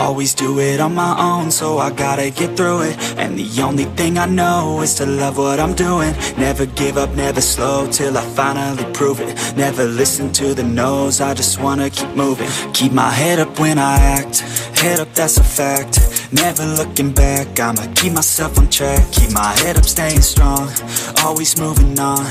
Always do it on my own, so I gotta get through it. And the only thing I know is to love what I'm doing. Never give up, never slow, till I finally prove it. Never listen to the no's, I just wanna keep moving. Keep my head up when I act, head up, that's a fact. Never looking back, I'ma keep myself on track. Keep my head up, staying strong, always moving on.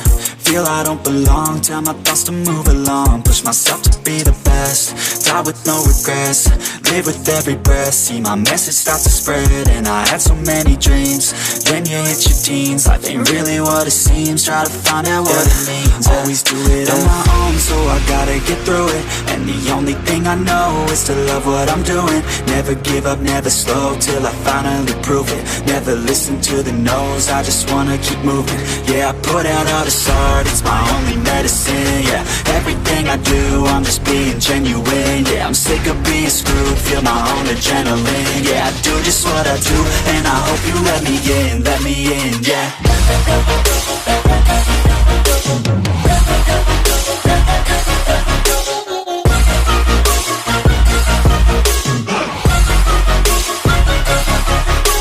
Feel I don't belong, tell my thoughts to move along. Push myself to be the best, die with no regrets. Live with every breath, see my message start to spread. And I had so many dreams, then you hit your teens. Life ain't really what it seems, try to find out what it means. Always do it on my own, so I gotta get through it. And the only thing I know is to love what I'm doing. Never give up, never slow, till I finally prove it. Never listen to the no's, I just wanna keep moving. Yeah, I put out all this art, it's my only medicine. Yeah, everything I do, I'm just being genuine. Yeah, I'm sick of being screwed, feel my own adrenaline. Yeah, I do just what I do, and I hope you let me in, yeah.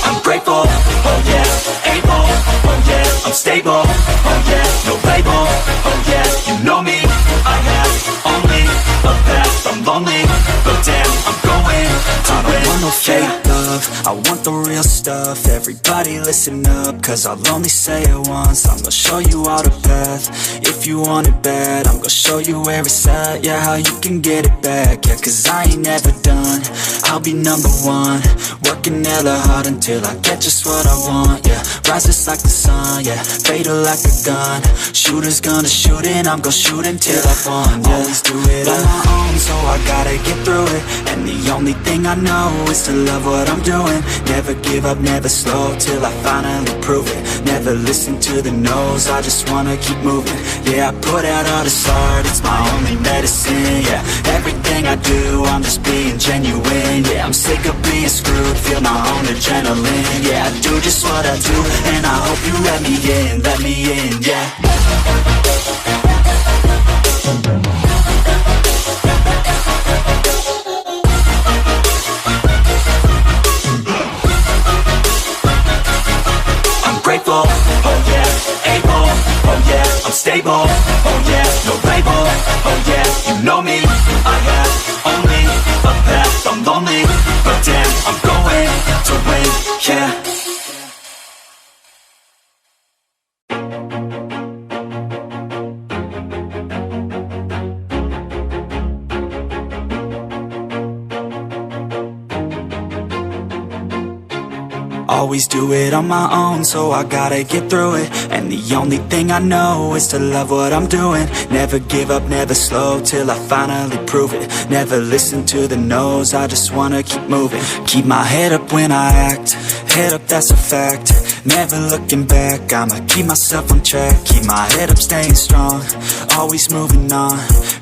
I'm grateful, oh yeah, able, oh yeah, I'm stable, oh yeah, no label, oh yeah, you know me, I have only a path, I'm lonely, but damn, I'm going to win. I don't want no fake love, I want the real stuff. Everybody listen up, cause I'll only say it once. I'm gonna show you all the path, if you want it bad. I'm gonna show you where it's at, yeah, how you can get it back. Yeah, cause I ain't never done, I'll be number one. Working hella hard until I get just what I want, yeah. Rises like the sun, yeah, fatal like a gun. Shooter's gonna shoot and I'm gonna shoot until I won, yeah. Always do it on my own, so I gotta get through it. And the only thing I know is to love what I'm doing. Never give up, never slow, till I finally prove it. Never listen to the no's, I just wanna keep moving. Yeah, I put out all this art, it's my only medicine. Yeah, everything I do, I'm just being genuine. Yeah, I'm sick of being screwed, feel my own adrenaline. Yeah, I do just what I do, and I hope you let me in, yeah. Grateful, oh yeah, able, oh yeah, I'm stable, oh yeah, no label, oh yeah, you know me, I have only a path, I'm lonely, but damn, I'm going to win, yeah. Always do it on my own, so I gotta get through it. And the only thing I know is to love what I'm doing. Never give up, never slow, till I finally prove it. Never listen to the no's, I just wanna keep moving. Keep my head up when I act, head up, that's a fact. Never looking back, I'ma keep myself on track. Keep my head up, staying strong, always moving on.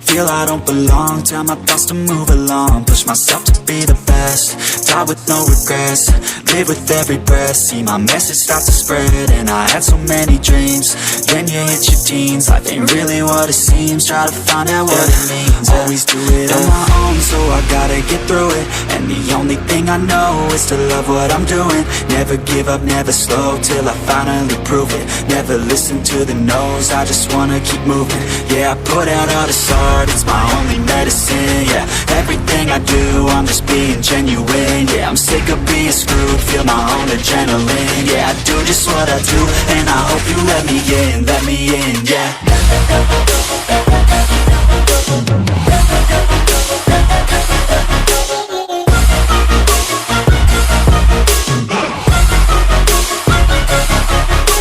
Feel I don't belong, tell my thoughts to move along. Push myself to be the best, die with no regrets. Live with every breath, see my message start to spread. And I had so many dreams, then you hit your teens. Life ain't really what it seems, try to find out what it means. Always do it on my own, so I gotta get through it. And the only thing I know is to love what I'm doing. Never give up, never slow, till I finally prove it. Never listen to the no's, I just wanna keep moving. Yeah, I put out all this art, it's my only medicine. Yeah, everything I do, I'm just being genuine. Yeah, I'm sick of being screwed, feel my own adrenaline. Yeah, I do just what I do, and I hope you let me in, yeah.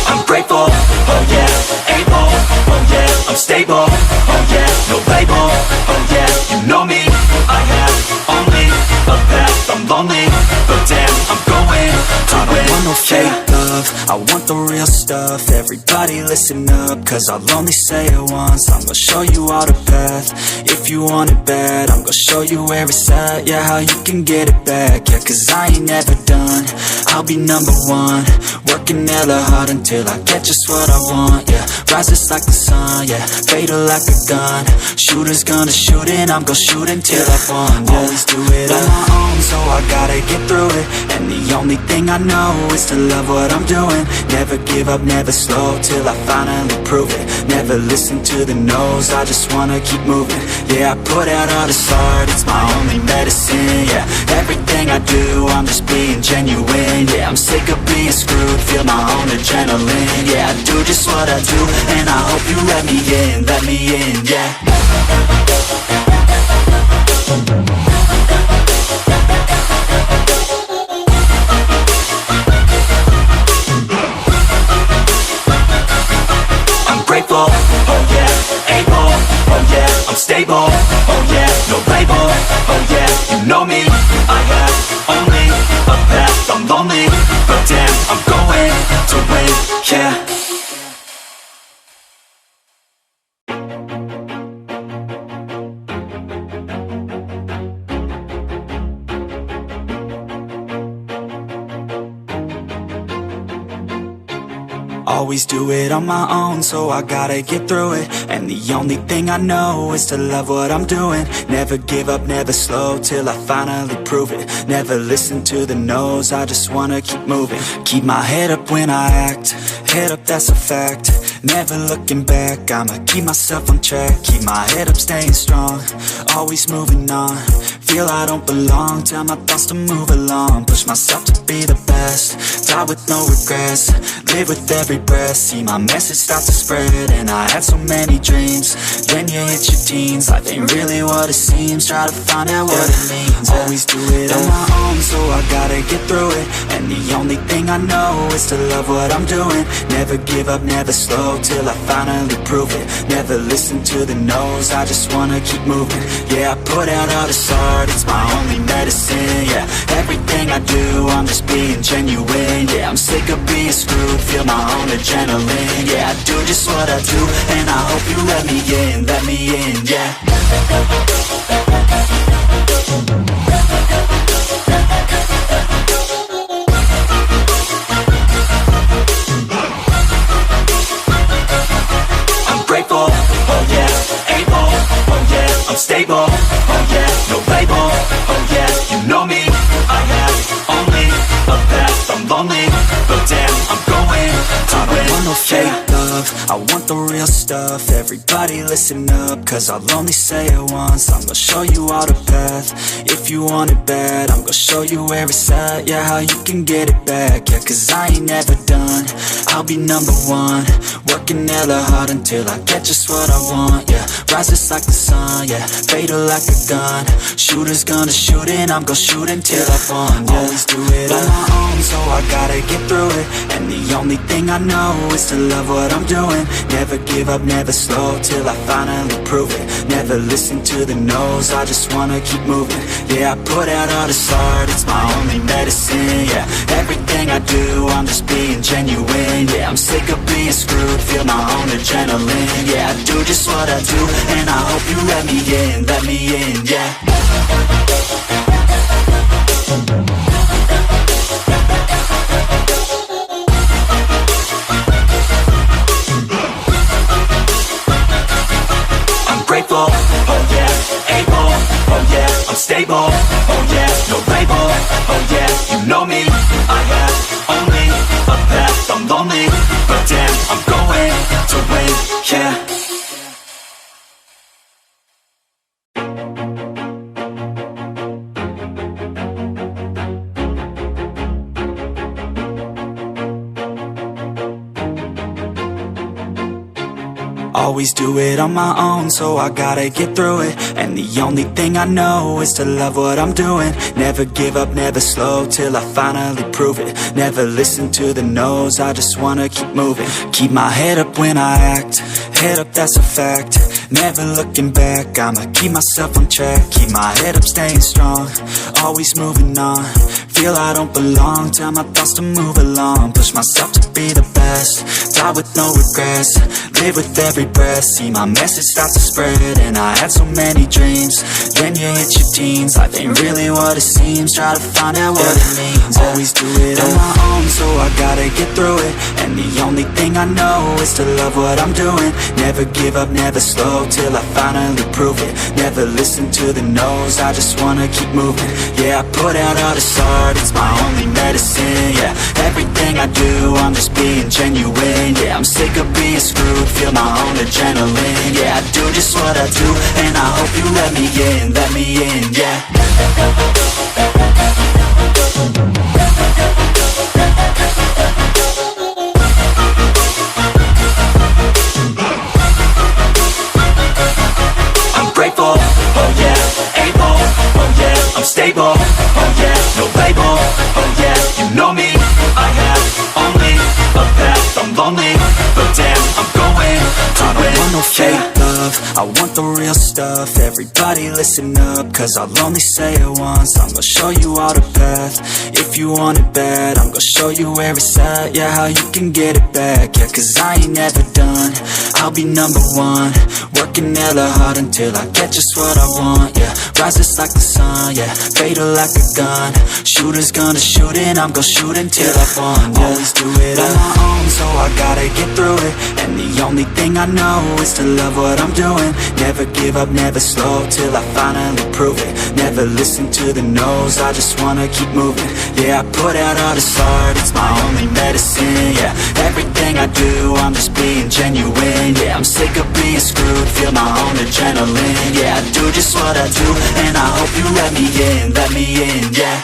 I'm grateful, oh yeah, able, oh yeah, I'm stable, oh yeah, no label, oh yeah, you know me, I have only a path, I'm lonely, but damn, I'm going to win. I don't want no fake love, I want the real stuff. Everybody listen up, cause I'll only say it once. I'm gonna show you all the path, if you want it bad. I'm gonna show you where it's at, yeah, how you can get it back. Yeah, cause I ain't never done, I'll be number one. Working hella hard until I get just what I want, yeah. Rises like the sun, yeah. Fatal like a gun. Shooter's gonna shoot and I'm gonna shoot until I fall, yeah. Always do it on my own, so I gotta get through it. And the only thing I know is to love what I'm doing. Never give up, never slow, till I finally prove it. Never listen to the no's, I just wanna keep moving. Yeah, I put out all this art, it's my only medicine, yeah. Everything I do, I'm just being genuine, yeah. I'm sick of being screwed, feel my own adrenaline, yeah. I do just what I do, and I hope you let me in, yeah. I'm grateful, oh yeah, able, oh yeah, I'm stable, oh yeah, no label, oh yeah, you know me, I have only a path, I'm lonely, but damn, I'm going to win, yeah. Always do it on my own, so I gotta get through it. And the only thing I know is to love what I'm doing. Never give up, never slow, till I finally prove it. Never listen to the no's, I just wanna keep moving. Keep my head up when I act, head up, that's a fact. Never looking back, I'ma keep myself on track. Keep my head up, staying strong, always moving on. Feel I don't belong, tell my thoughts to move along. Push myself to be the best, die with no regrets. Live with every breath, see my message start to spread. And I had so many dreams, then you hit your teens. Life ain't really what it seems, try to find out what it means. Always do it on my own, so I gotta get through it. And the only thing I know is to love what I'm doing. Never give up, never slow, till I finally prove it. Never listen to the no's, I just wanna keep moving. Yeah, I put out all this art, it's my only medicine, yeah. Everything I do, I'm just being genuine, yeah. I'm sick of being screwed, feel my own adrenaline, yeah. I do just what I do, and I hope you let me in, yeah. I'm grateful, oh yeah, able, oh yeah, I'm stable, oh yeah, no label, oh yeah, you know me, I have only a path, I'm lonely, but damn, I'm going to win. I don't want no fake love, I want the real stuff. Everybody listen up, cause I'll only say it once. I'm gonna show you all the path, if you want it bad. I'm gonna show you where it's at, yeah, how you can get it back. Yeah, cause I ain't never done, I'll be number one. Working hella hard until I get just what I want, yeah. Rises like the sun, yeah, fatal like a gun. Shooter's gonna shoot and I'm gonna shoot until I fall, yeah. Always do it on my own, so I gotta get through it. And the only thing I know is to love what I'm doing. Never give up, never slow, till I finally prove it. Never listen to the no's, I just wanna keep moving. Yeah, I put out all this art, it's my only medicine, yeah. Everything I do, I'm just being genuine, yeah. I'm sick of being screwed, feel my own adrenaline, yeah. I do just what I do, and I hope you let me in, yeah. I'm grateful, oh yeah, able, oh yeah, I'm stable, oh yeah, no label, oh yeah, you know me, I have only a path, I'm lonely, but damn, I'm going to win, yeah. Always do it on my own, so I gotta get through it. And the only thing I know is to love what I'm doing. Never give up, never slow, till I finally prove it. Never listen to the no's, I just wanna keep moving. Keep my head up when I act, head up, that's a fact. Never looking back, I'ma keep myself on track. Keep my head up, staying strong, always moving on. Feel I don't belong, tell my thoughts to move along. Push myself to be the best, die Die with no regrets, live with every breath. See my message start to spread, and I had so many dreams. Then you hit your teens, life ain't really what it seems. Try to find out what it means. Always do it on my own, so I gotta get through it. And the only thing I know is to love what I'm doing. Never give up, never slow, till I finally prove it. Never listen to the no's, I just wanna keep moving. Yeah, I put out all this art, it's my only medicine. Yeah, everything I do, I'm just being genuine. Yeah, I'm sick of being screwed, feel my own adrenaline. Yeah, I do just what I do, and I hope you let me in, yeah. I'm grateful, oh yeah, able, oh yeah, I'm stable, oh yeah, no label, oh yeah, you know me, I have only a path, I'm lonely, but damn, I'm going to win. I don't want no fake love, I want the real stuff. Everybody listen up, cause I'll only say it once. I'm gonna show you all the path, if you want it bad. I'm gonna show you where it's at, yeah, how you can get it back. Yeah, cause I ain't never done, I'll be number one. Working hella hard until I get just what I want, yeah. Rises like the sun, yeah, fatal like a gun. Shooters gonna shoot and I'm gonna shoot until I won, yeah. Always do it on my own, so I gotta get through it. And the only thing I know is to love what I'm doing. Never give up, never slow, till I finally prove it. Never listen to the no's, I just wanna keep moving. Yeah, I put out all this art, it's my only medicine. Yeah, everything I do, I'm just being genuine. Yeah, I'm sick of being screwed, feel my own adrenaline. Yeah, I do just what I do, and I hope you let me in, yeah.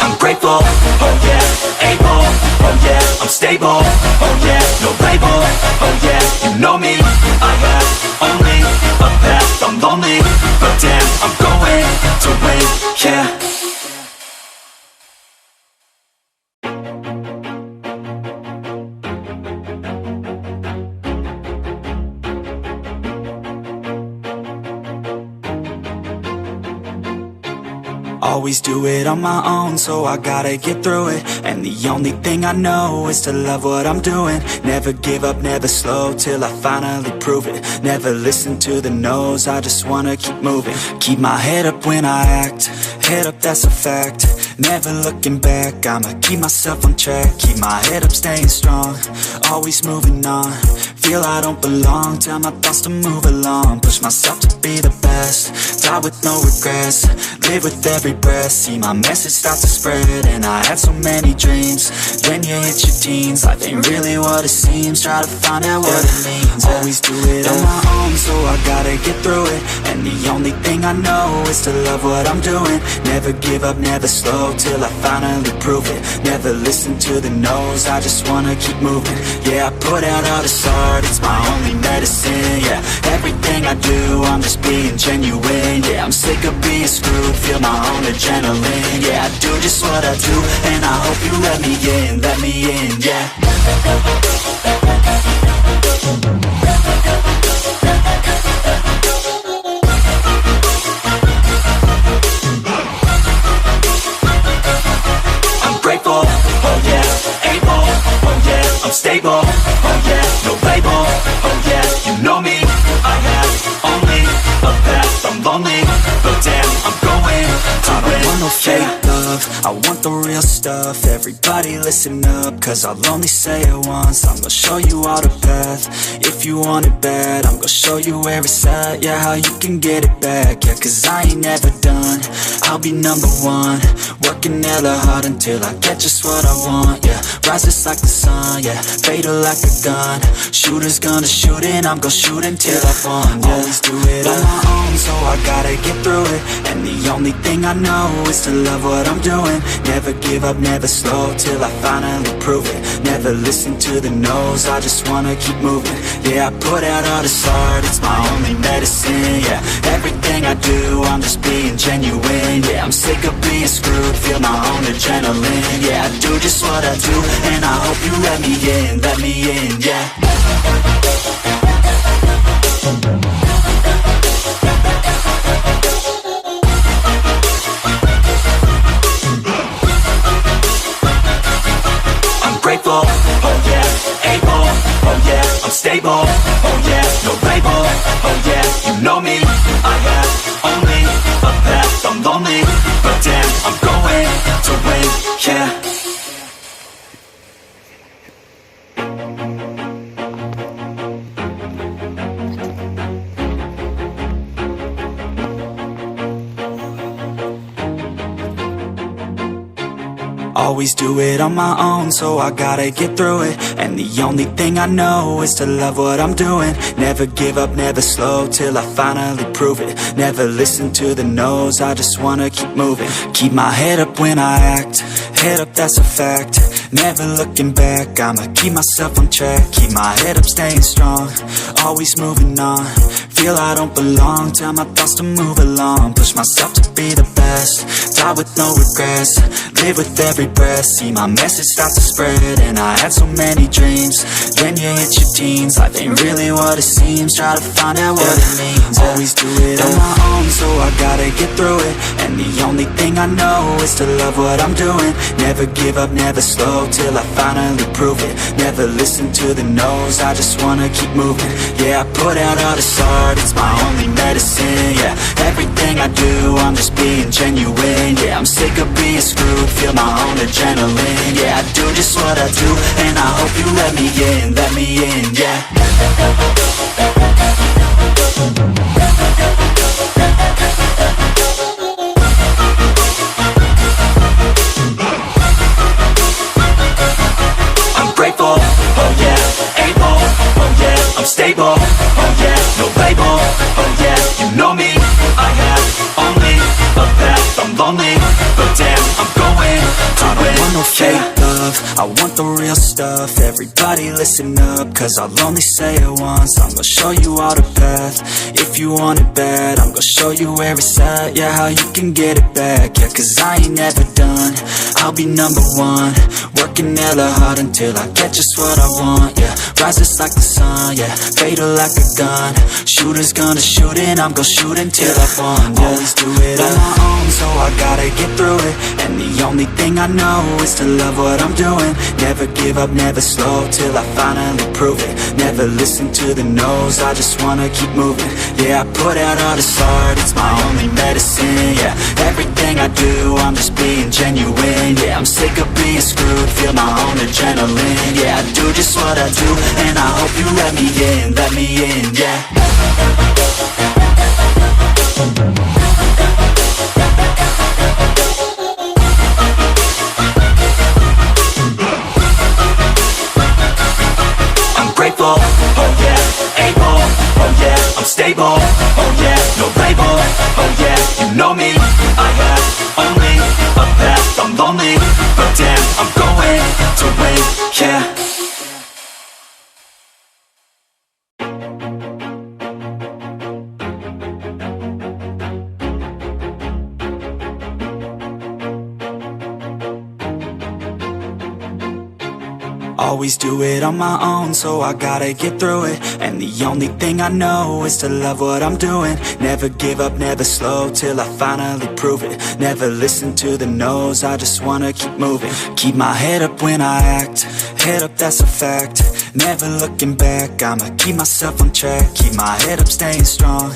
I'm grateful, oh yeah, able, oh yeah, I'm stable, oh yeah, no label, oh yeah, you know me, I have only a path, I'm lonely, but damn, I'm going to win, yeah. Always do it on my own, so I gotta get through it. And the only thing I know is to love what I'm doing. Never give up, never slow, till I finally prove it. Never listen to the no's, I just wanna keep moving. Keep my head up when I act, head up, that's a fact. Never looking back, I'ma keep myself on track. Keep my head up, staying strong, always moving on. Feel I don't belong, tell my thoughts to move along. Push myself to be the best, die with no regrets. Live with every breath, see my message start to spread. And I had so many dreams, then you hit your teens. Life ain't really what it seems, try to find out what it means. Always do it on my own, so I gotta get through it. And the only thing I know is to love what I'm doing. Never give up, never slow, till I finally prove it. Never listen to the no's, I just wanna keep moving. Yeah, I put out all this art, it's my only medicine. Yeah, everything I do, I'm just being genuine. Yeah, I'm sick of being screwed, feel my own adrenaline. Yeah, I do just what I do, and I hope you let me in, yeah. I'm grateful, oh yeah, able, oh yeah, I'm stable, oh yeah, no label, oh yeah, you know me, I have only a path, I'm lonely, but damn, I'm going to win. I don't want no fake love, I want the real stuff. Everybody listen up, cause I'll only say it once. I'm gonna show you all the path, if you want it bad. I'm gonna show you where it's at, yeah, how you can get it back. Yeah, cause I ain't never done, I'll be number one. Working hella hard until I get just what I want, yeah. Rises like the sun, yeah, fatal like a gun. Shooters gonna shoot and I'm gonna shoot until I won, yeah. Always do it on my own, so I gotta get through it. And the only thing I know is to love what I'm doing. Never give up, never slow, till I finally prove it. Never listen to the no's, I just wanna keep moving. Yeah, I put out all this art, it's my only medicine. Yeah, everything I do, I'm just being genuine. Yeah, I'm sick of being screwed, feel my own adrenaline. Yeah, I do just what I do, and I hope you let me in, yeah. oh yeah, no label, oh yeah, you know me. I have only a path, I'm lonely, but damn, I'm going to win, yeah. Always do it on my own, so I gotta get through it. And the only thing I know is to love what I'm doing. Never give up, never slow, till I finally prove it. Never listen to the no's, I just wanna keep moving. Keep my head up when I act, head up, that's a fact. Never looking back, I'ma keep myself on track. Keep my head up, staying strong, always moving on. Feel I don't belong, tell my thoughts to move along. Push myself to be the best, die with no regrets. Live with every breath, see my message start to spread. And I had so many dreams, then you hit your teens. Life ain't really what it seems, try to find out what it means. Always do it on my own, so I gotta get through it. And the only thing I know is to love what I'm doing. Never give up, never slow, till I finally prove it. Never listen to the no's, I just wanna keep moving. Yeah, I put out all this art, it's my only medicine. Yeah, everything I do, I'm just being genuine. Yeah, I'm sick of being screwed, feel my own adrenaline. Yeah, I do just what I do, and I hope you let me in, yeah. Grateful, oh yeah, able, oh yeah, I'm stable, oh yeah, no label, oh yeah, you know me. I have only a path, I'm lonely, but damn, I'm going to win. I don't want no fake love, I want the real stuff. Everybody listen up, cause I'll only say it once. I'm gonna show you all the path, if you want it bad. I'm gonna show you where it's at, yeah, how you can get it back. Yeah, cause I ain't never done, I'll be number one. Working hella hard until I get just what I want, yeah. Rises like the sun, yeah, fatal like a gun. Shooter's gonna shoot and I'm gonna shoot until I won, yeah. Always do it on my own, so I gotta get through it. And the only thing I know is to love what I'm doing. Never give up, never slow, till I finally prove it. Never listen to the no's, I just wanna keep moving. Yeah, I put out all this art, it's my only medicine. Yeah, everything I do, I'm just being genuine. Yeah, I'm sick of being screwed, feel my own adrenaline. Yeah, I do just what I do, and I hope you let me in, yeah. I'm grateful, oh yeah, able, oh yeah, I'm stable, oh yeah, no label, oh yeah, you know me. I have only a path, I'm lonely, but damn, I'm going to win, yeah. Always do it on my own, so I gotta get through it. And the only thing I know is to love what I'm doing. Never give up, never slow, till I finally prove it. Never listen to the no's, I just wanna keep moving. Keep my head up when I act, head up, that's a fact. Never looking back, I'ma keep myself on track. Keep my head up, staying strong,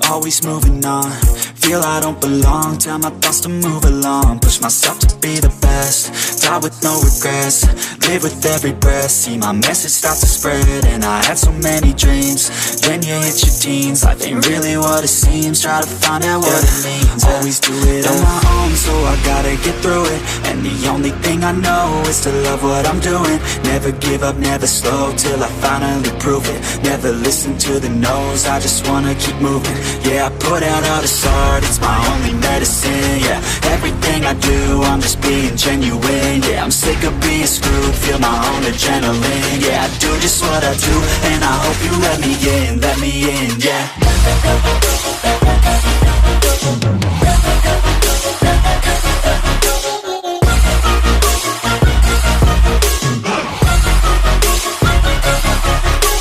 always moving on. Feel I don't belong, tell my thoughts to move along. Push myself to be the best, die with no regrets. Live with every breath, see my message start to spread. And I had so many dreams, then you hit your teens. Life ain't really what it seems, try to find out what it means. Always do it on my own, so I gotta get through it. And the only thing I know is to love what I'm doing. Never give up, never slow, till I finally prove it. Never listen to the no's, I just wanna keep moving. Yeah, I put out all this art, it's my only medicine. Yeah, everything I do, I'm just being genuine. Yeah, I'm sick of being screwed, feel my own adrenaline. Yeah, I do just what I do, and I hope you let me in, yeah.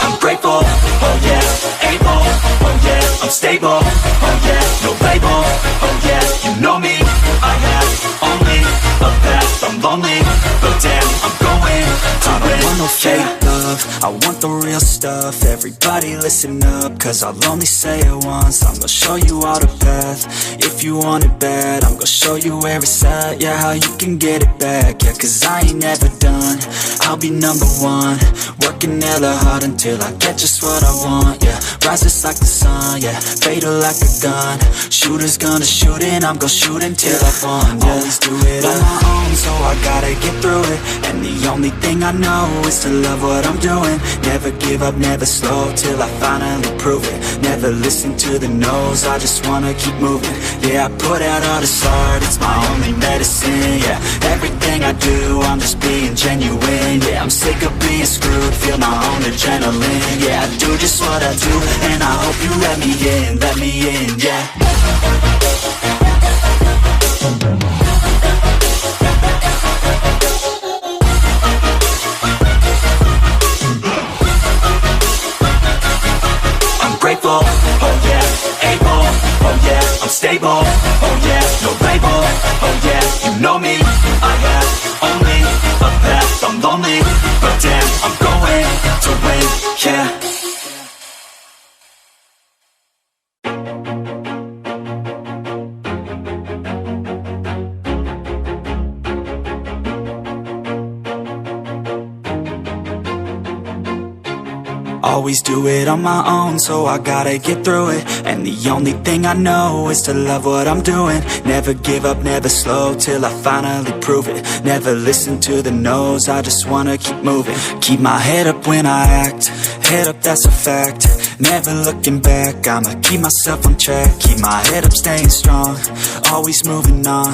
I'm grateful, oh yeah, able, oh yeah, I'm stable, oh yeah, no label, oh yeah, you know me. I have only a path, I'm lonely, but damn, I'm going to win. I don't want no fake love, love, I want the real stuff. Everybody listen up, cause I'll only say it once. I'm gonna show you all the path. If you want it bad, I'm gonna show you where it's at. Yeah, how you can get it back. Yeah, cause I ain't never done, I'll be number one. Working hella hard until I get just what I want. Yeah, rises like the sun, yeah, fatal like a gun. Shooters gonna shoot and I'm gonna shoot until I won. Yeah, always do it on my own, so I gotta get through it. And the only thing I know is to love what I'm doing. Never give up, never slow, till I finally prove it. Never listen to the no's, I just wanna keep moving. Yeah, I put out all this art, it's my only medicine. Yeah, everything I do, I'm just being genuine. Yeah, I'm sick of being screwed, feel my own adrenaline. Yeah, I do just what I do, and I hope you let me in, yeah. Grateful, oh yeah, able, oh yeah, I'm stable, oh yeah, no label, oh yeah, you know me, I have only a path, I'm lonely, but damn, I'm going to win, yeah. Always do it on my own, so I gotta get through it. And the only thing I know is to love what I'm doing. Never give up, never slow, till I finally prove it. Never listen to the no's, I just wanna keep moving. Keep my head up when I act, head up, that's a fact. Never looking back, I'ma keep myself on track. Keep my head up, staying strong, always moving on.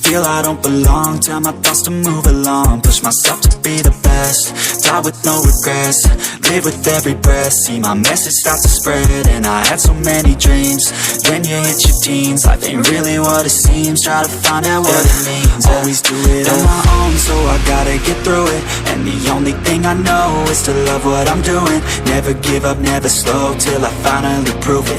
Feel I don't belong, tell my thoughts to move along. Push myself to be the best, die with no regrets. Live with every breath, see my message start to spread. And I had so many dreams, then you hit your teens. Life ain't really what it seems, try to find out what it means. Always do it on my own, so I gotta get through it. And the only thing I know is to love what I'm doing. Never give up, never slow, till I finally prove it.